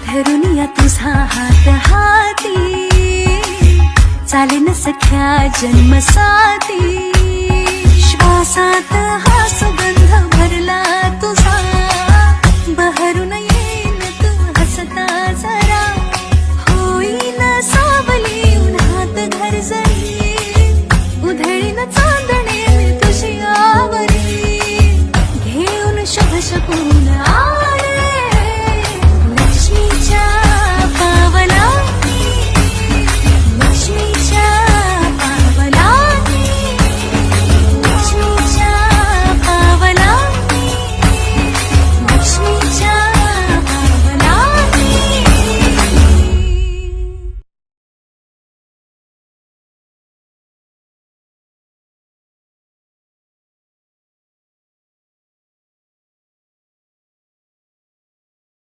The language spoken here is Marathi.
धरून या तुझा हात हाती, चालेन सख्या जन्मसाथी. श्वासात हा सुगंध भरला तुझा, बहरून